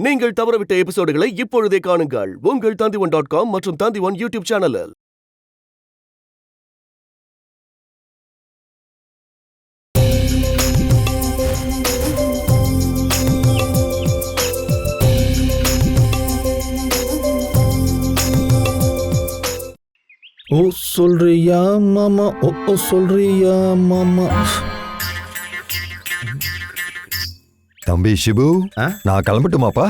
நீங்கள் தவறவிட்ட எபிசோடுகளை இப்பொழுதே காணுங்கள் உங்கள் Tandivan.com மற்றும் Tandivan யூடியூப் சேனலில். ஓ சொல்றியா மாமா, ஓ சொல்றியா மாமா. தம்பி ஷிபு, நான் கிளம்பட்டுமாப்பா?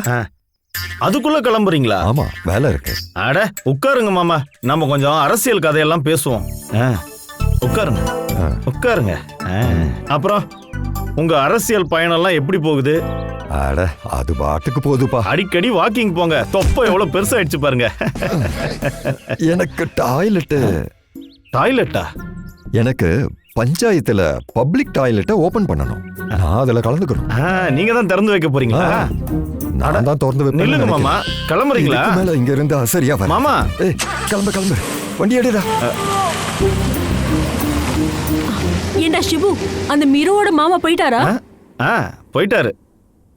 அதுக்குள்ள கிளம்புறீங்களா? ஆமா, வேலை இருக்கு. அட உட்காருங்க மாமா, நம்ம கொஞ்சம் அரசியல் கதையெல்லாம் பேசுவோம். உட்காருங்க உட்காருங்க. அப்புறம் உங்க அரசியல் பயணம்லாம் எப்படி போகுது? அட அது பாட்டுக்கு போகுதுப்பா. அடிக்கடி வாக்கிங் போங்க, தொப்பை எவ்வளவு பெருசாயிடுச்சு பாருங்க. எனக்கு டாய்லெட்டா? எனக்கு பஞ்சாயத்துல பப்ளிக் டாய்லெட்டை ஓபன் பண்ணணும். நான் அதுல கலந்துக்கணும். நீங்க தான் திறந்து வைக்க போறீங்களா? நான் தான் திறந்து வைப்பேன். நில்லுங்க மாமா, கிளம்புறீங்களா? மேல இங்க இருந்து சரியா வர மாமா. கிளம்பு வண்டி எடுடா. ஏண்டா ஷிபு, அந்த மிருவோட மாமா போயிட்டாரா? போயிட்டாரு.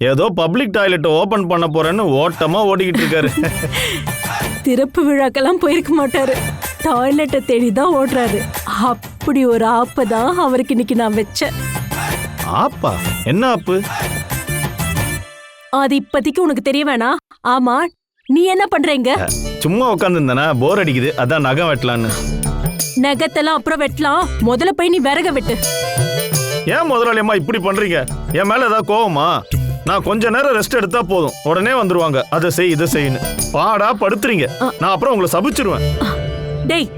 ஏதோ பப்ளிக் டாய்லெட் ஓபன் பண்ண போறேன்னு ஓட்டமா ஓடிக்கிட்டு இருக்காரு. திறப்பு விழாக்கெல்லாம் போயிருக்க மாட்டாரு, டாய்லெட்டை தேடிதான் ஓடுறாரு. அப்படி ஒரு ஆப்பதான் அவருக்கு இன்னைக்கு நான் வச்சேன். ஆப்பா? என்ன ஆப்பு? அது இப்போதைக்கு உனக்கு தெரிய வேணாம். ஆமா, நீ என்ன பண்றீங்க? சும்மா உட்காந்துருந்தனா, போர் அடிக்குது, அதான் நகம் வெட்டலான்னு. நகத்தெல்லாம் அப்புறம் வெட்டலாம், முதல்ல போய் நீ விறக வெட்டு. ஏன் முதலாளியம்மா இப்படி பண்றீங்க? என் மேல ஏதாவது கோவமா? நான் கொஞ்ச நேரம் ரெஸ்ட் எடுத்தா போதும், உடனே வந்துருவாங்க. அதை செய் இதை செய்யு பாடா படுத்துறீங்க. நான் அப்புறம் உங்களை சபிச்சிருவேன். டேய்,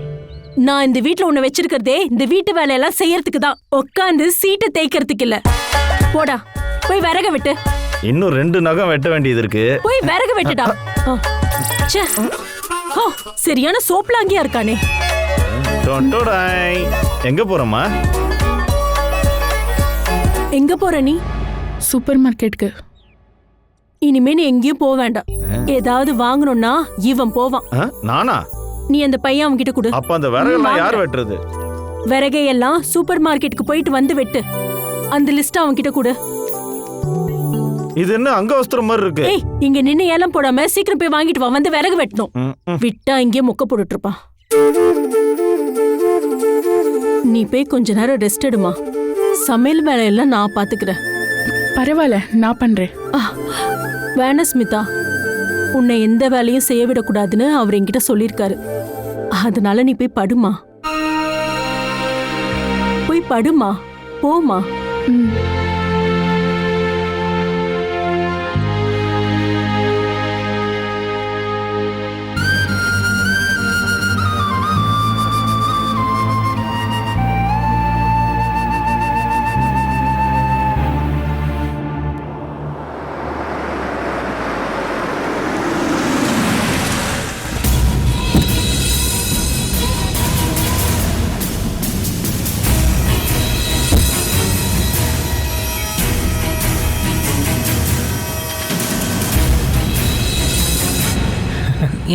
நான் இந்த வீட்டுல உன்னை வச்சிருக்கிறதே இந்த வீட்டு வேலையெல்லாம் செய்யறதுக்கு தான், உட்காந்து சீட்டை தேய்க்கிறதுக்கு இல்ல. போடா போய் விறக வெட்டு. இன்னும் 2 நகம் வெட்ட வேண்டியது இருக்கு. போய் விறக வெட்டுடா. சரியான சோப்லாங்கியா இருக்கானே. எங்க போறமா? எங்க போற நீ? சூப்பர் மார்க்கெட்டுக்கு. இனிமே நீ எங்கேயும் போக வேண்டாம். ஏதாவது வாங்கணும்னா இவன் போவான். நானா? நீ அந்த பையன் அவன் கிட்ட கொடு. அப்ப அந்த விறகெல்லாம் யார் வெட்டுறது? விறகையெல்லாம் சூப்பர் மார்க்கெட்டுக்கு போயிட்டு வந்து வெட்டு. அந்த லிஸ்ட் அவன் கிட்ட கொடு. இது என்ன அங்கவஸ்திரம் மாதிரி இருக்கு? ஏய், இங்க நின்னு ஏலம் போடாம சீக்கிரம் போய் வாங்கிட்டு வா. வந்து விறகு வெட்டணும். விட்டா இங்கே மொக்க போட்டுட்டு இருப்பான். நீ போய் கொஞ்ச நேரம் ரெஸ்ட் எடுமா. சமையல் வேலையெல்லாம் நான் பாத்துக்கிறேன். பரவாயில்ல, நான் பண்றேன். வேணா ஸ்மிதா, உன்னை எந்த வேலையும் செய்ய விடக்கூடாதுன்னு அவர் என்கிட்ட சொல்லியிருக்காரு. அதனால நீ போய் படுமா. போய் படுமா, போமா.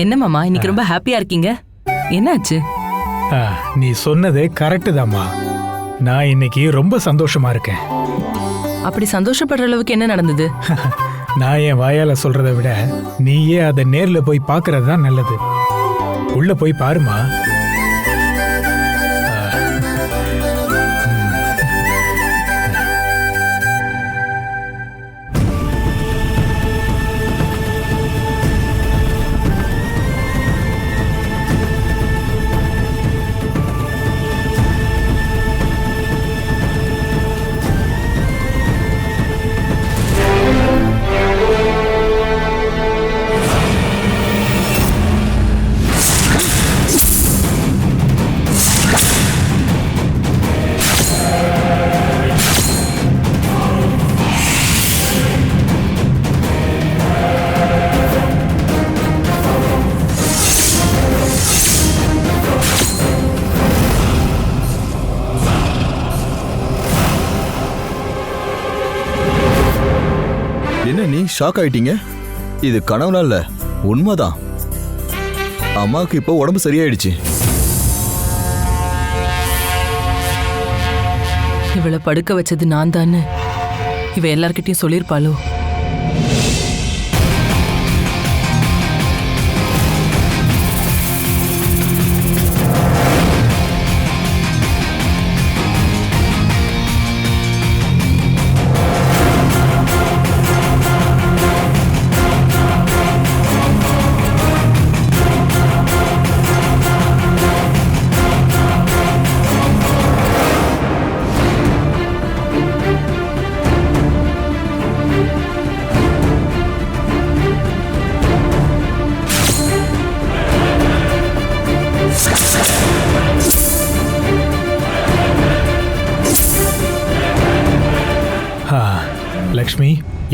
என்ன மாமா, இன்னைக்கு ரொம்ப ஹாப்பியா இருக்கீங்க, என்னாச்சு? நீ சொன்னது கரெக்ட் தாம்மா. நான் இன்னைக்கு ரொம்ப சந்தோஷமா இருக்கேன். அப்படி சந்தோஷப்படுற அளவுக்கு என்ன நடந்தது? நான் என் வாயால சொல்றதை விட நீயே அதை நேர்ல போய் பார்க்கறது தான் நல்லது. உள்ள போய் பாருமா. என்ன நீ ஷாக் ஆயிட்டீங்க? இது கனவுல இல்ல, உண்மைதான். அம்மாவுக்கு இப்போ உடம்பு சரியாயிடுச்சு. இவளை படுக்க வச்சது நான் தானே இவ எல்லார்கிட்டயும் சொல்லிருப்பாளோ?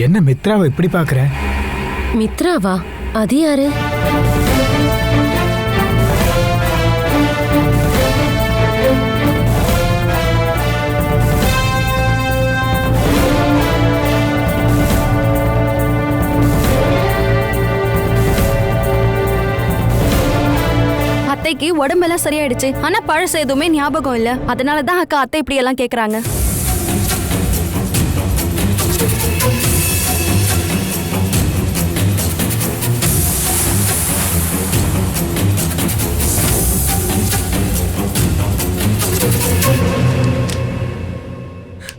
என்ன மித்ராவை இப்படி பாக்குற? மித்ராவா? அது யாரு? அத்தைக்கு உடம்பெல்லாம் சரியாயிடுச்சு, ஆனா பழசு எதுவுமே ஞாபகம் இல்ல. அதனாலதான் அக்கா அத்தை இப்படி எல்லாம் கேக்குறாங்க.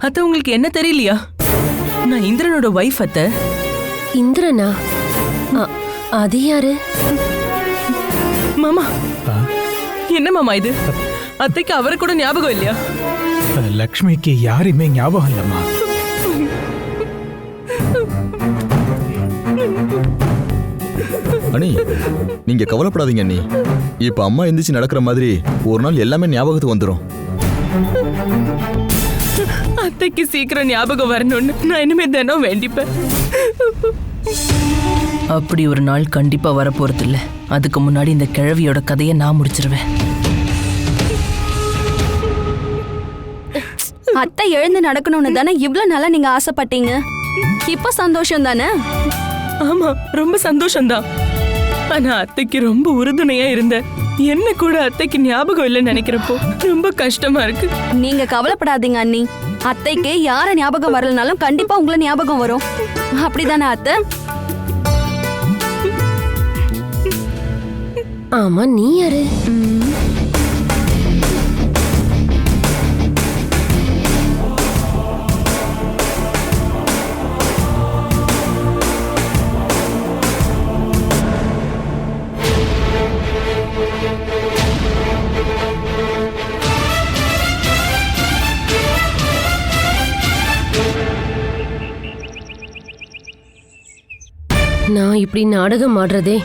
அத்தை உங்களுக்கு என்ன தெரியலையா? நான் இந்திரனோட வைஃப் அத்தை. இந்திரனா? அது யாரு? மாமா என்ன மாமா இது? அத்தைக்கு அவரை கூட ஞாபகம் இல்லையா? லக்ஷ்மிக்கு யாருமே ஞாபகம் இல்லம்மா. அண்ணி நீங்க கவலைப்படாதீங்க அண்ணி. இப்ப அம்மா எந்திரிச்சு நடக்கிற மாதிரி ஒரு நாள் எல்லாமே ஞாபகத்துக்கு வந்துடும். அத்தைக்கு சீக்கிரம் ஞாபகம் வரணும்னு நான் இனிமே தினம் வேண்டிப்பேன். அப்படி ஒரு நாள் கண்டிப்பா வரப்போறது இல்ல. அதுக்கு முன்னாடி இந்த கிழவியோட கதையை நான் முடிச்சிருவேன். அத்தை எழுந்து நடக்கணும்னு தானே இவ்ளோ நாளா நீங்க ஆசைப்பட்டீங்க. இப்ப சந்தோஷம் தானே? ஆமா, ரொம்ப சந்தோஷம்தான். ஆனா அத்தைக்கு ரொம்ப உறுதுணையா இருந்த என்ன கூட அத்தைக்கு ஞாபகம் இல்லைன்னு நினைக்கிறப்போ ரொம்ப கஷ்டமா இருக்கு. நீங்க கவலைப்படாதீங்க அண்ணி. அத்தைக்கு யார ஞாபகம் வரலனாலும் கண்டிப்பா உங்களை ஞாபகம் வரும். அப்படிதானே அத்தை? ஆமா, நீ யாரு? நான் இப்படி நாடகம் ஆடுறதே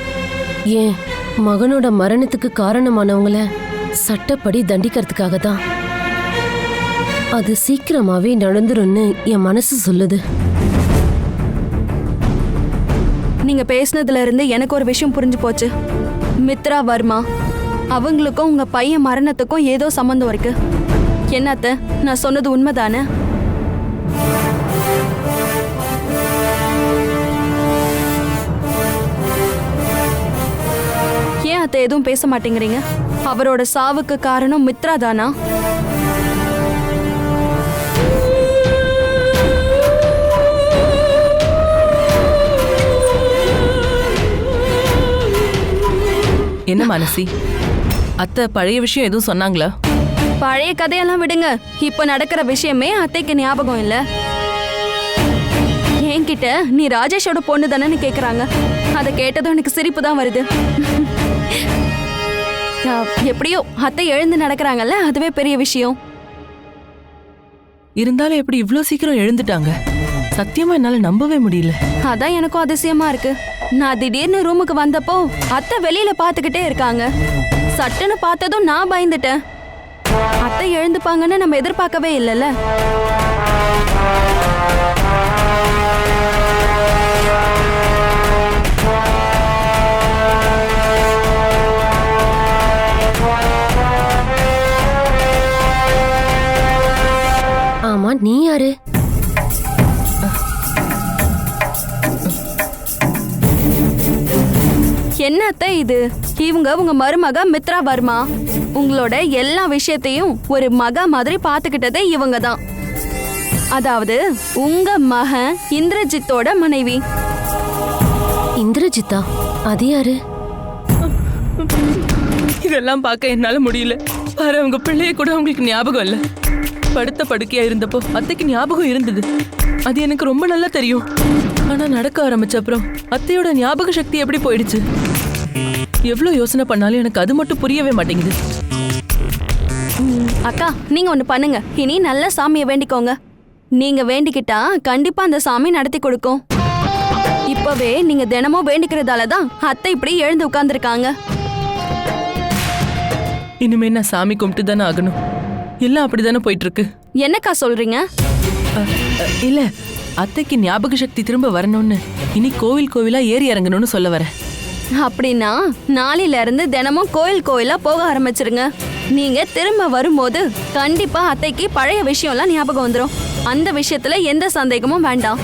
ஏன் மகனோட மரணத்துக்கு காரணமானவங்கள சட்டப்படி தண்டிக்கிறதுக்காக தான். அது சீக்கிரமாவே நடந்துரும்னு என் மனசு சொல்லுது. நீங்க பேசினதுல இருந்து எனக்கு ஒரு விஷயம் புரிஞ்சு போச்சு. மித்ரா வர்மா அவங்களுக்கும் உங்க பையன் மரணத்துக்கும் ஏதோ சம்பந்தம் இருக்கு. என்னத்த நான் சொன்னது உண்மைதானே? ஏன் அத்தை எதுவும் பேச மாட்டேங்கிறீங்க? அவரோட சாவுக்கு காரணம் மித்ரா தானா? என்ன மனசி, அத்தை பழைய விஷயம் எதுவும் சொன்னாங்களா? பழைய கதையெல்லாம் விடுங்க. இப்ப நடக்கிற விஷயமே அத்தைக்கு ஞாபகம் இல்ல. என்கிட்ட நீ ராஜேஷோட பொண்ணு தானேன்னு கேக்குறாங்க. அதை கேட்டதும் எனக்கு சிரிப்பு தான் வருது. எப்படியோ அத்தை எழுந்து நடக்கிறாங்கல்ல, அதுவே பெரிய விஷயம். இருந்தாலும் எப்படி இவ்ளோ சீக்கிரம் எழுந்துட்டாங்க? சத்தியமா என்னால நம்பவே முடியல. அதான் எனக்கும் அதிசயமா இருக்கு. நான் திடீர்னு ரூமுக்கு வந்தப்போ அத்தை வெளியில பாத்துக்கிட்டே இருக்காங்க. சட்டுன்னு பார்த்ததும் நான் பயந்துட்டேன். அத்தை எழுந்துப்பாங்கன்னு நம்ம எதிர்பார்க்கவே இல்லைல்ல. ஆமா, நீ யாரு? என்ன அத்தை இது? இவங்க உங்க மருமக மித்ரா வர்மா. உங்களோட எல்லா விஷயத்தையும் ஒரு மக மாதிரி பாத்துக்கிட்டதே இவங்க தான். அதாவது உங்க மகன் இந்திரஜித்தோட மனைவி. இந்திரஜித்தா? அது யாரு? இதெல்லாம் பார்க்க என்னால முடியல. பாரு, அவங்க பிள்ளைய கூட அவங்களுக்கு ஞாபகம் இல்ல. படுத்த படுக்கையா இருந்தப்போ அத்தைக்கு ஞாபகம் இருந்தது. அது எனக்கு ரொம்ப நல்லா தெரியும். ஆனா நடக்க ஆரம்பிச்ச அப்புறம் அத்தையோட ஞாபக சக்தி எப்படி போயிடுச்சு? எவ்வளவு யோசனை பண்ணாலும் எனக்கு அது மட்டும் புரியவே மாட்டேங்குது. அக்கா, நீங்க ஒண்ணு பண்ணுங்க. இனி நல்ல சாமியை வேண்டிக்கோங்க. நீங்க வேண்டிக்கிட்டா கண்டிப்பா அந்த சாமி நடத்தி கொடுக்கும். இப்பவே நீங்க தினமும் வேண்டிக்கிறதாலதான் அத்தை இப்படி எழுந்து உட்கார்ந்துருக்காங்க. இனிமே நான் சாமி கும்பிட்டு தானே ஆகணும். எல்லாம் அப்படிதானே போயிட்டு இருக்கு. என்னக்கா சொல்றீங்க? இல்ல, அத்தைக்கு ஞாபக சக்தி திரும்ப வரணும்னு இனி கோவில் கோவிலா ஏறி இறங்கணும்னு சொல்ல வரேன். அப்படின்னா நாளையில இருந்து தினமும் கோயில் கோயிலா போக ஆரம்பிச்சிருங்க. நீங்க திரும்ப வரும்போது கண்டிப்பா அத்தைக்கு பழைய விஷயம்லாம் ஞாபகம் வந்துடும். அந்த விஷயத்துல எந்த சந்தேகமும் வேண்டாம்.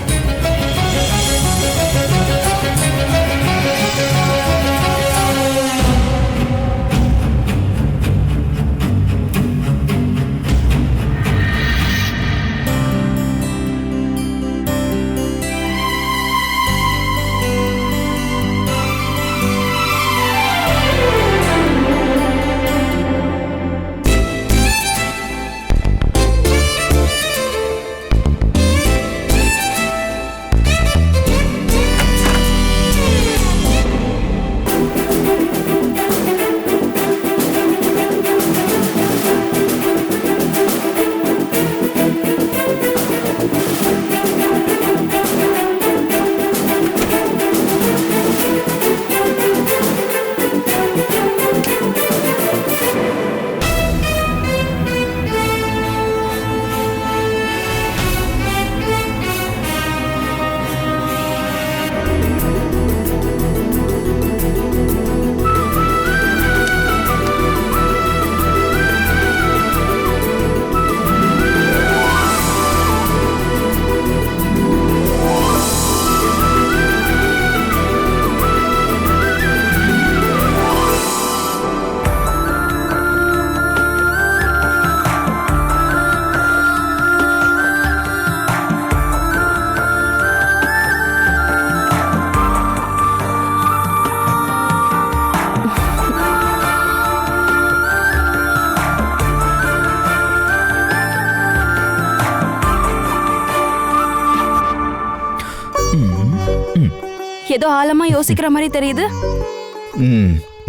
ஏதோ ஆழமா யோசிக்கிற மாதிரி தெரியுது.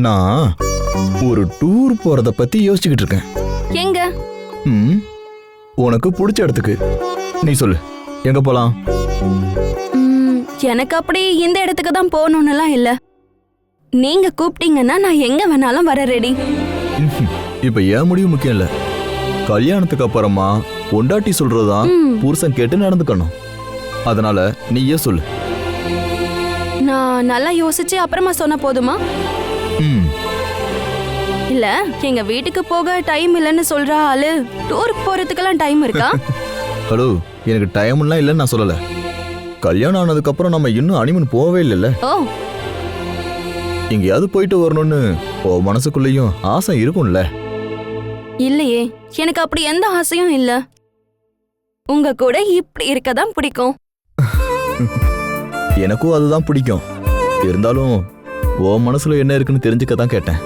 நான் ஒரு டூர் போறத பத்தி யோசிச்சுக்கிட்டு இருக்கேன். எங்க? உனக்கு பிடிச்ச இடத்துக்கு. நீ சொல்லு, எங்க போலாம்? எனக்கு அப்படி இந்த இடத்துக்கு தான் போகணும்னுலாம் இல்ல. நீங்க கூப்பிட்டீங்கன்னா நான் எங்க வேணாலும் வர ரெடி. இப்ப ஏன் முடிவு முக்கியம் இல்ல. கல்யாணத்துக்கு அப்புறமா பொண்டாட்டி சொல்றதுதான் புருஷன் கேட்டு நடந்துக்கணும். அதனால நீயே சொல்லு. நான் நல்லா யோசிச்சு அப்புறமா சொன்ன போதுமா? இல்ல, எங்க வீட்டுக்கு போக டைம் இல்லைன்னு சொல்ற ஆளு டூருக்கு போறதுக்கெல்லாம் டைம் இருக்கா? ஹலோ, எனக்கு டைம்லாம் இல்லைன்னு நான் சொல்லல. கல்யாணம் ஆனதுக்கு அப்புறம் நம்ம இன்னும் ஹனிமூன் போகவே இல்லைல்ல. ஓ, எங்கேயாவது போயிட்டு வரணும்னு மனசுக்குள்ளேயும் ஆசை இருக்கும்ல. இல்லையே, எனக்கு அப்படி எந்த ஆசையும் இல்ல. உங்க கூட இப்படி இருக்கதான் பிடிக்கும். எனக்கும் அதுதான் பிடிக்கும். இருந்தாலும் ஓ மனசுல என்ன இருக்குன்னு தெரிஞ்சுக்கதான் கேட்டேன்.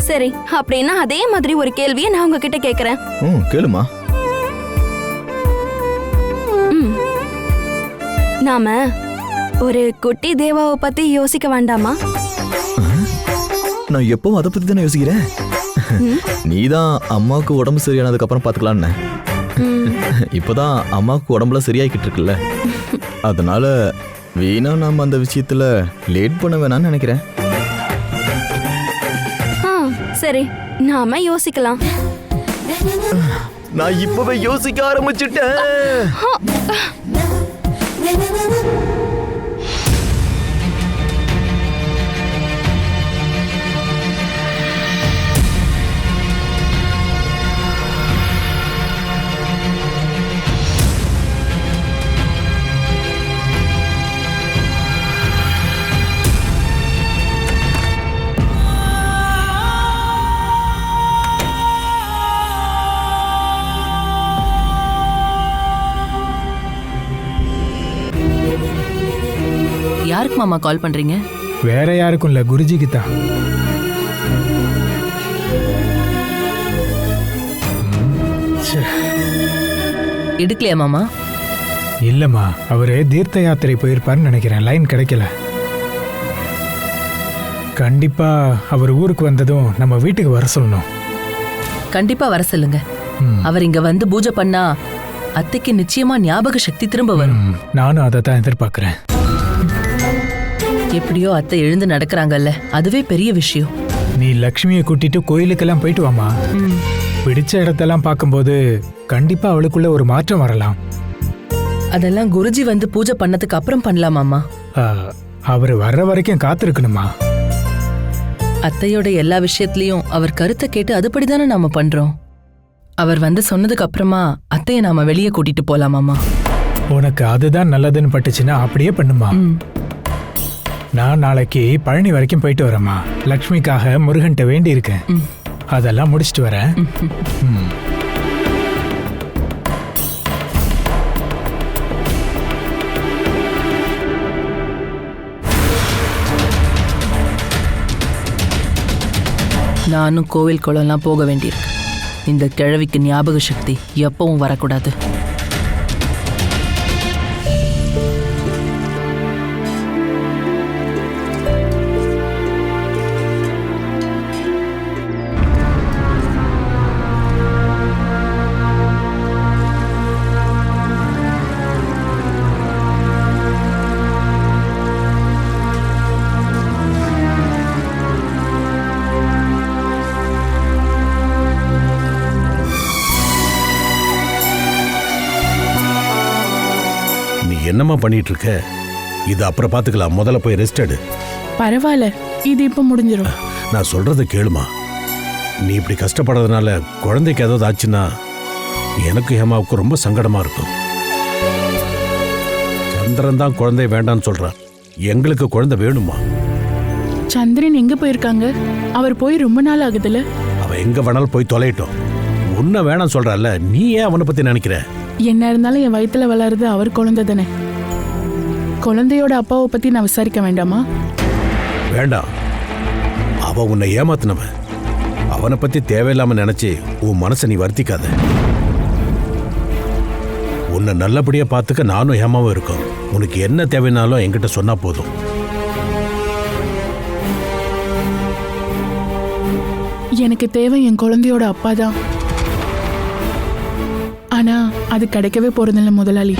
சரி, அப்படின்னா அதே மாதிரி ஒரு கேள்வியை நான் உங்ககிட்ட கேக்குறேன். கேளுமா. நாம ஒரு குட்டி தேவாவை பத்தி யோசிக்க வேண்டாமா? நான் எப்பவும் அதை பத்தி தானே யோசிக்கிறேன். நீதான் அம்மாவுக்கு உடம்பு சரியானதுக்கு அப்புறம் பாத்துக்கலான்னு. இப்பதான் அம்மாவுக்கு உடம்புல சரியாக்கிட்டு இருக்குல்ல. அதனால வீணா நாம அந்த விஷயத்துல லேட் பண்ண வேணாம்னு நினைக்கிறேன். சரி, நாம யோசிக்கலாம். நான் இப்பவே யோசிக்க ஆரம்பிச்சுட்டேன். யாருக்கு மாமா கால் பண்றீங்க? வேற யாருக்கும் இல்ல, குருஜிக்கு தான். எடுக்கலையா மாமா? இல்லம்மா, அவரு தீர்த்த யாத்திரை போயிருப்பாருன்னு நினைக்கிறேன். லைன் கிடைக்கல. கண்டிப்பா அவர் ஊருக்கு வந்ததும் நம்ம வீட்டுக்கு வர சொல்லணும். கண்டிப்பா வர சொல்லுங்க. அவர் இங்க வந்து பூஜை பண்ணா அத்தைக்கு நிச்சயமா ஞாபக சக்தி திரும்ப வரும். நானும் அதை தான் எதிர்பார்க்கிறேன். எப்படியோ அத்தை எழுந்து நடக்கிறாங்கல்ல, அதுவே பெரிய விஷயம். நீ லக்ஷ்மியை கூட்டிட்டு கோயிலுக்கெல்லாம் போயிட்டு வாமா. பிடிச்ச இடத்தெல்லாம் பார்க்கும்போது கண்டிப்பா அவளுக்குள்ள ஒரு மாற்றம் வரலாம். அதெல்லாம் குருஜி வந்து பூஜை பண்ணதுக்கு அப்புறம் பண்ணலாமாமா? ஆ, அவர் வர்ற வரைக்கும் காத்திருக்கணுமா? அத்தையோட எல்லா விஷயத்திலயும் அவர் கருத்தை கேட்டு அதுபடிதானே நாம பண்றோம். அவர் வந்து சொன்னதுக்கு அப்புறமா அத்தையை நாம வெளியே கூட்டிட்டு போலாமாமா? உனக்கு அதுதான் நல்லதுன்னு பட்டுச்சுன்னா அப்படியே பண்ணுமா. நான் நாளைக்கு பழனி வரைக்கும் போயிட்டு வரேம்மா. லக்ஷ்மிக்காக முருகன்ட்ட வேண்டி இருக்கேன். அதெல்லாம் முடிச்சிட்டு வரேன். ம். நானும் கோவில் குளம்லாம் போக வேண்டியிருக்கு. இந்த கிழவிக்கு ஞாபக சக்தி எப்பவும் வரக்கூடாது. என்னம்மா பண்ணிட்டு இருக்க? இது அப்புறம் பாத்துக்கலாம், முதல்ல போய் ரெஸ்ட் எடு. பரவாயில்ல, இது இப்ப முடிஞ்சிடும். நான் சொல்றத கேளுமா. நீ இப்படி கஷ்டப்படுறதுனால குழந்தைக்கு ஏதாவது ஆச்சுன்னா எனக்கு ஹேமாவுக்கு ரொம்ப சங்கடமா இருக்கும். சந்திரன் தான் குழந்தை வேண்டான்னு சொல்றான். எங்களுக்கு குழந்தை வேணுமா? சந்திரன் எங்க போயிருக்காங்க? அவர் போய் ரொம்ப நாள் ஆகுதுல. அவன் எங்க வேணாலும் போய் தொலையிட்டோம். உன்ன வேணாம் சொல்றல்ல, நீ ஏன் அவனை பத்தி நினைக்கிற? என்ன இருந்தாலும் என் வயித்துல வளருது அவர் குழந்தை தானே. குழந்தையோட அப்பாவை பத்தி நான் விசாரிக்க வேண்டாமா? வேண்டாம். அவ உன்னை ஏமாத்தினவன். அவனை பத்தி தேவையில்லாம நினைச்சு உன் மனசை நீ வருத்திக்காத. உன்னை நல்லபடியா பார்த்துக்க நானும் ஹேமாவும் இருக்கோம். உனக்கு என்ன தேவைனாலும் என்கிட்ட சொன்னா போதும். எனக்கு தேவை என் குழந்தையோட அப்பா தான். ஆனா அது கிடைக்கவே போறதில்ல முதலாளி.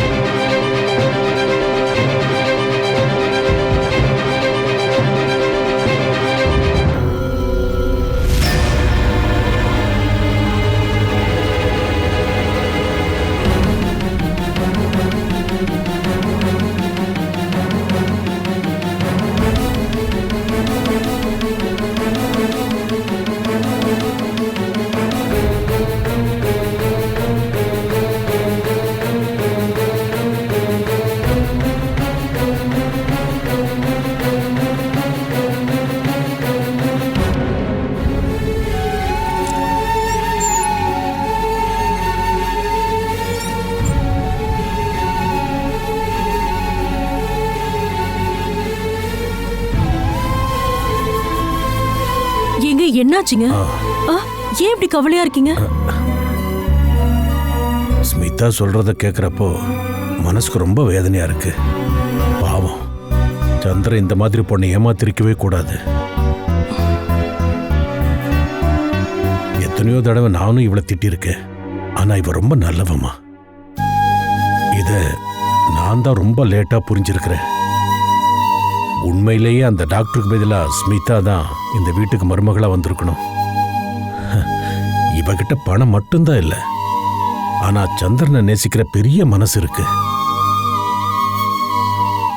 என்னாச்சுங்க? ஏன் இப்படி கவலையா இருக்கீங்க? ஸ்மிதா சொல்றத கேக்குறப்போ மனசுக்கு ரொம்ப வேதனையா இருக்கு. பாவம், சந்திரன் இந்த மாதிரி பொண்ணை ஏமாத்திருக்கவே கூடாது. எத்தனையோ தடவை நானும் இவளை திட்டிருக்கேன். ஆனா இவ ரொம்ப நல்லவமா. இத நான் தான் ரொம்ப லேட்டா புரிஞ்சிருக்கிறேன். உண்மையிலேயே அந்த டாக்டருக்கு பதிலா ஸ்மிதா தான் இந்த வீட்டுக்கு மருமகளா வந்திருக்கணும். இவகிட்ட பணம் மட்டும்தான் இல்லை, ஆனா சந்திரனை நேசிக்கிற பெரிய மனசு இருக்கு.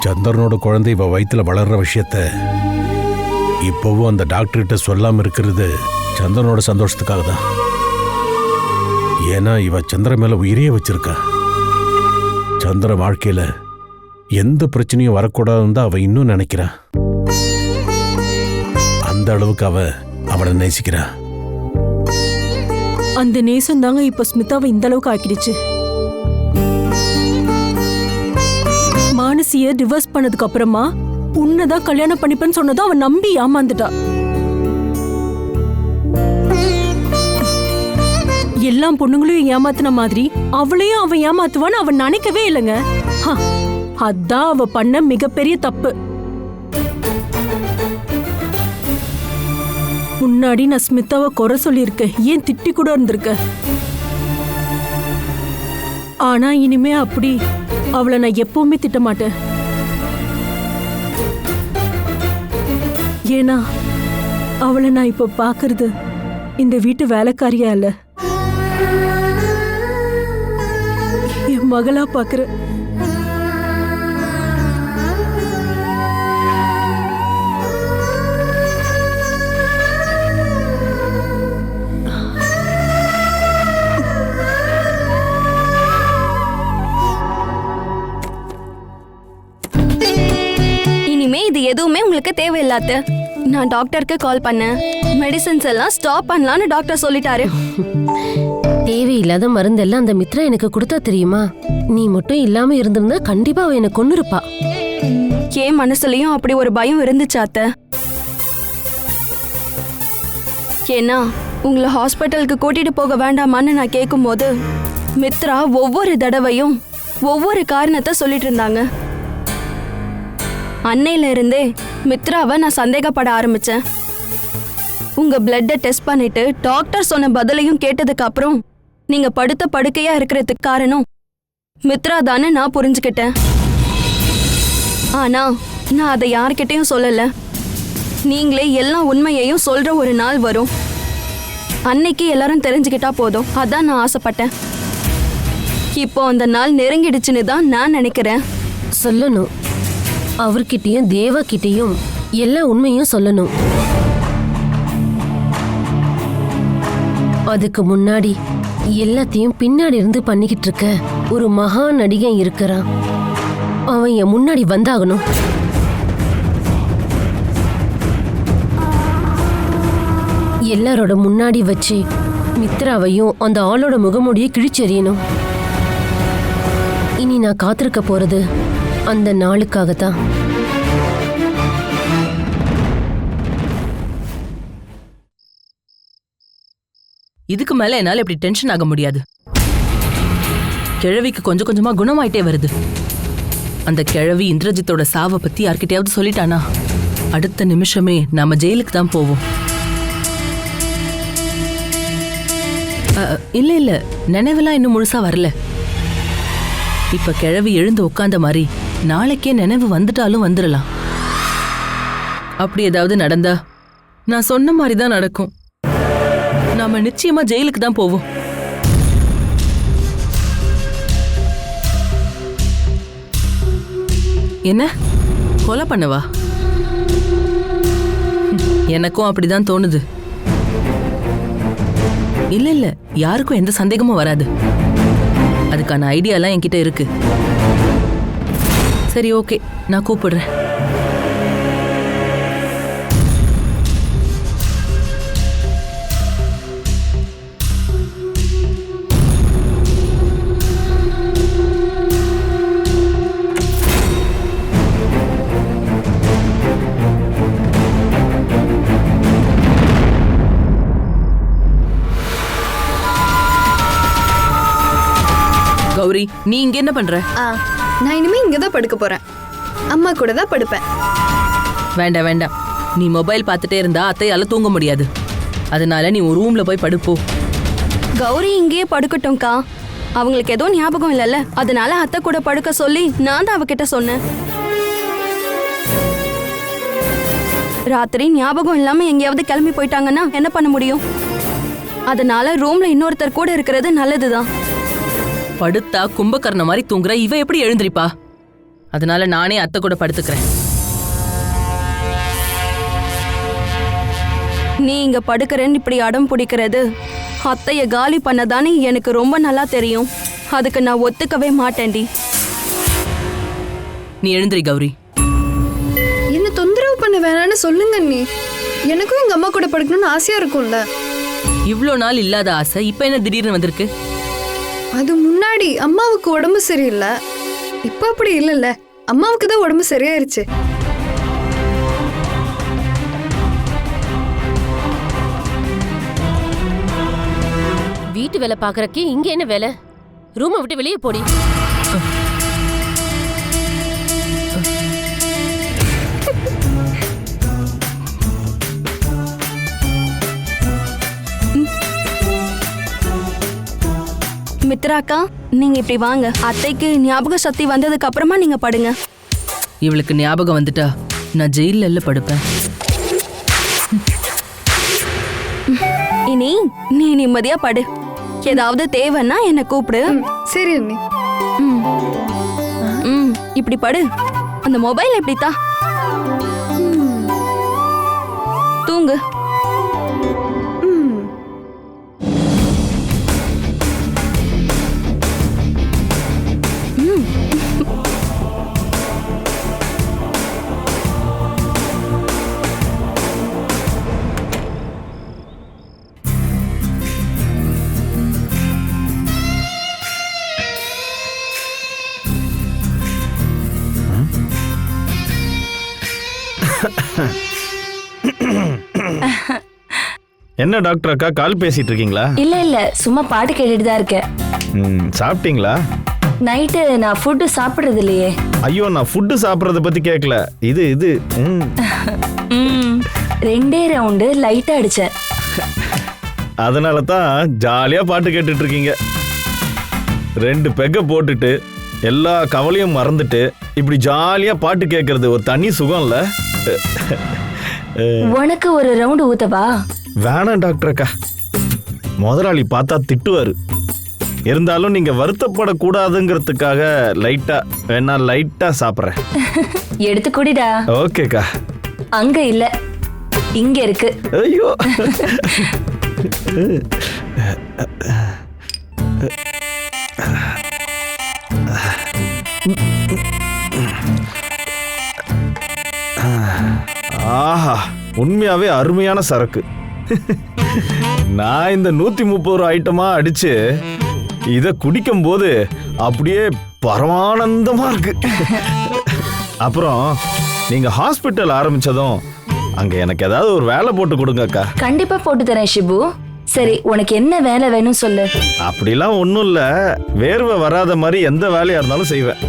சந்திரனோட குழந்தை இவ வயித்துல வளர்ற விஷயத்த இப்பவும் அந்த டாக்டர்கிட்ட சொல்லாம இருக்கிறது சந்திரனோட சந்தோஷத்துக்காக தான். ஏன்னா இவ சந்திரன் மேல உயிரையே வச்சிருக்கா. சந்திர வாழ்க்கையில எந்த பிரச்சனையும் வரக்கூடாதுன்னு தான் அவ இன்னும் நினைக்கிறா. அந்த அளவுக்கு அவளை நேசிக்கிறா. அந்த நேசம் தாங்க இப்ப ஸ்மிதாவை இந்த அளவுக்கு ஆக்கிடுச்சு. மானசிய டிவோர்ஸ் பண்ணதுக்கு அப்புறமா உன்னதான் கல்யாணம் பண்ணிப்பேன்னு சொன்னதும் அவன் நம்பி ஏமாந்துட்டா. எல்லா பொண்ணுங்களையும் ஏமாத்தின மாதிரி அவளையும் அவன் ஏமாத்துவான்னு அவன் நினைக்கவே இல்லைங்க. அதான் அவ பண்ண மிகப்பெரிய தப்பு. முன்னாடி நான் ஸ்மிதாவை குறை சொல்லியிருக்கேன், ஏன் திட்டி கூட இருந்திருக்க. ஆனா இனிமே அப்படி அவளை நான் எப்பவுமே திட்ட மாட்டேன். ஏன்னா அவளை நான் இப்ப பாக்குறது இந்த வீட்டு வேலைக்காரியா இல்ல, மகளா பாக்குறேன். இனிமே இது எதுவுமே உங்களுக்கு தேவையில்லாத. நான் டாக்டருக்கு கால் பண்ணேன். மெடிசன்ஸ் எல்லாம் ஸ்டாப் பண்ணலாம்னு டாக்டர் சொல்லிட்டாரு. தேவையில்லாத மருந்தெல்லாம் அந்த மித்ரா எனக்கு கொடுத்தா தெரியுமா? நீ மட்டும் இல்லாம இருந்திருந்தா கண்டிப்பா அவ எனக்கு கொன்னுருப்பா. என் மனசுலயும் அப்படி ஒரு பயம் இருந்துச்சு அத்தை. ஏன்னா உங்களை ஹாஸ்பிட்டலுக்கு கூட்டிட்டு போக வேண்டாமான்னு நான் கேட்கும்போது மித்ரா ஒவ்வொரு தடவையும் ஒவ்வொரு காரணத்தை சொல்லிட்டு இருந்தாங்க. அன்னையில இருந்தே மித்ராவை நான் சந்தேகப்பட ஆரம்பிச்சேன். உங்க பிளட்டை டெஸ்ட் பண்ணிட்டு டாக்டர் சொன்ன பதிலையும் கேட்டதுக்கு அப்புறம் நீங்க படுத்த படுக்கையா இருக்கிறதுக்கு காரணம் மித்ரா தானே நான் புரிஞ்சுக்கிட்டேன். ஆனா நான் அதை யார்கிட்டயும் சொல்லல. நீங்களே எல்லா உண்மையையும் சொல்ற ஒரு நாள் வரும். அன்னைக்கு எல்லாரும் தெரிஞ்சுக்கிட்டா போதும், அதான் நான் ஆசைப்பட்டேன். இப்போ அந்த நாள் நெருங்கிடுச்சுன்னு தான் நான் நினைக்கிறேன். சொல்லணும், அவர்கிட்டயும் தேவா கிட்டயும் எல்லா உண்மையும் சொல்லணும். அதுக்கு முன்னாடி எல்லாத்தையும் பின்னாடி இருந்து பண்ணிக்கிட்டு இருக்க ஒரு மகா நடிகன் இருக்கிறான். அவன் என் முன்னாடி வந்தாகணும். எல்லாரோட முன்னாடி வச்சு மித்ராவையும் அந்த ஆளோட முகமூடியை கிழிச்செறியணும். இனி நான் காத்திருக்க போறது அந்த நாளுக்காகத்தான். இதுக்கு மேல என்னால இப்படி டென்ஷன் ஆக முடியாது. கிழவிக்கு கொஞ்சம் கொஞ்சமா குணமாயிட்டே வருது. அந்த கிழவி இந்திரஜித்தோட சாவை பத்தி யார்கிட்டயாவது சொல்லிட்டானா அடுத்த நிமிஷமே நாம ஜெயிலுக்கு தான் போவோம். இல்ல இல்ல, நினைவெல்லாம் இன்னும் முழுசா வரல. இப்ப கிழவி எழுந்து உட்கார்ந்த மாதிரி நாளைக்கே நினைவு வந்துட்டாலும் வந்துடலாம். அப்படி ஏதாவது நடந்தா நான் சொன்ன மாதிரி தான் நடக்கும். நாம நிச்சயமா ஜெயிலுக்கு தான் போவோம். என்ன கொலை பண்ணவா? எனக்கும் அப்படிதான் தோணுது. இல்ல இல்ல, யாருக்கும் எந்த சந்தேகமும் வராது. அதுக்கான ஐடியாலாம் என்கிட்ட இருக்கு. சரி ஓகே, நான் கூப்பிடுறேன். கௌரி, நீ இங்க என்ன பண்ற? நான் இனிமே இங்கதான் படுக்க போறேன். அம்மா கூட தான் படுப்பேன். வேண்டாம் வேண்டாம், நீ மொபைல் பார்த்துட்டே இருந்தா அத்தையால தூங்க முடியாது. அதனால நீ ஒரு ரூம்ல போய் படுப்போ. கௌரி இங்கேயே படுக்கட்டும்க்கா. அவங்களுக்கு ஏதோ ஞாபகம் இல்லைல்ல, அதனால அத்தை கூட படுக்க சொல்லி நான் தான் அவகிட்ட சொன்னேன். ராத்திரி ஞாபகம் இல்லாம எங்கேயாவது கிளம்பி போயிட்டாங்கன்னா என்ன பண்ண முடியும்? அதனால ரூம்ல இன்னொருத்தர் கூட இருக்கிறது நல்லதுதான். படுத்தா கும்பகர்ண மாதிரி தூங்குற இவ எப்படி எழுந்திருப்பா? அதனால நானே அத்தை கூட படுத்துக்கிறேன். நீ இங்க படுக்கிறேன்னு இப்படி அடம் பிடிக்கிறது அத்தைய காலி பண்ணதானே எனக்கு ரொம்ப நல்லா தெரியும். அதுக்கு நான் ஒத்துக்கவே மாட்டேன்டி. நீ எழுந்திரி கௌரி. என்ன தொந்தரவு பண்ண வேணான்னு சொல்லுங்க. நீ எனக்கும் எங்க அம்மா கூட படுக்கணும்னு ஆசையா இருக்கும்ல. இவ்ளோ நாள் இல்லாத ஆசை இப்ப என்ன திடீர்னு வந்திருக்கு? அது முன்னாடி அம்மாவுக்கு உடம்பு சரியில்லை, இப்ப அப்படி இல்லைல்ல. அம்மாவுக்கு தான் உடம்பு சரியாயிருச்சு. வீட்டு வேலை பாக்குறக்கே இங்க என்ன வேலை? ரூமை விட்டு வெளியே போடி. மித்ராக்கா, நீங்க இப்படி வாங்க. அத்தைக்கு ஞாபக சக்தி வந்ததுக்கு அப்புறமா நீங்க படுங்க. இவளுக்கு ஞாபகம் வந்துட்டா நான் ஜெயில படுப்பேன். இனி நீ நிம்மதியா படு. ஏதாவது தேவைன்னா என்ன கூப்பிடு. சரி அண்ணி. இப்படி படு, அந்த மொபைல் எப்படித்தா தூங்கு. என்ன டாக்டர் அக்கா கால் பேசிட்டு இருக்கீங்களா? இல்ல சும்மா பாட்டு கேட்டுட்டு தான் இருக்கேன். சாப்பிட்டீங்களா? நைட்டு நான் ஃபுட்டு சாப்பிடுறது இல்லையே. ஐயோ, நான் ஃபுட்டு சாப்பிட்றத பத்தி கேட்கல. இது 2 ரவுண்டு லைட்டா அடிச்சேன். அதனால தான் ஜாலியா பாட்டு கேட்டுட்டு இருக்கீங்க. 2 பெக்க போட்டுட்டு எல்லா கவலையும் மறந்துட்டு இப்படி ஜாலியா பாட்டு கேட்கறது ஒரு தனி சுகம் இல்ல? உனக்கு ஒரு ரவுண்டு ஊத்தவா? வேணாம் டாக்டர் அக்கா, முதலாளி பார்த்தா திட்டுவாரு. இருந்தாலும் நீங்க வருத்தப்படக்கூடாதுங்கிறதுக்காக லைட்டா சாப்பிட்றேன். எடுத்து குடிடா. ஓகேக்கா. அங்க இல்ல, இங்க இருக்கு. ஐயோ, ஆஹா, உண்மையாவே அருமையான சரக்கு. நான் இந்த 130 ரூபா ஐட்டமா அடிச்சு இத குடிக்கும் போது அப்படியே பரமானந்தமா இருக்கு. அப்புறம் நீங்க ஹாஸ்பிட்டல் ஆரம்பிச்சதும் அங்க எனக்கு ஏதாவது ஒரு வேலை போட்டு கொடுங்க அக்கா. கண்டிப்பா போட்டு தரேன் ஷிபு. சரி, உனக்கு என்ன வேலை வேணும் சொல்லு. அப்படிலாம் ஒண்ணும் இல்ல, வேர்வை வராத மாதிரி எந்த வேலையா இருந்தாலும் செய்வேன்.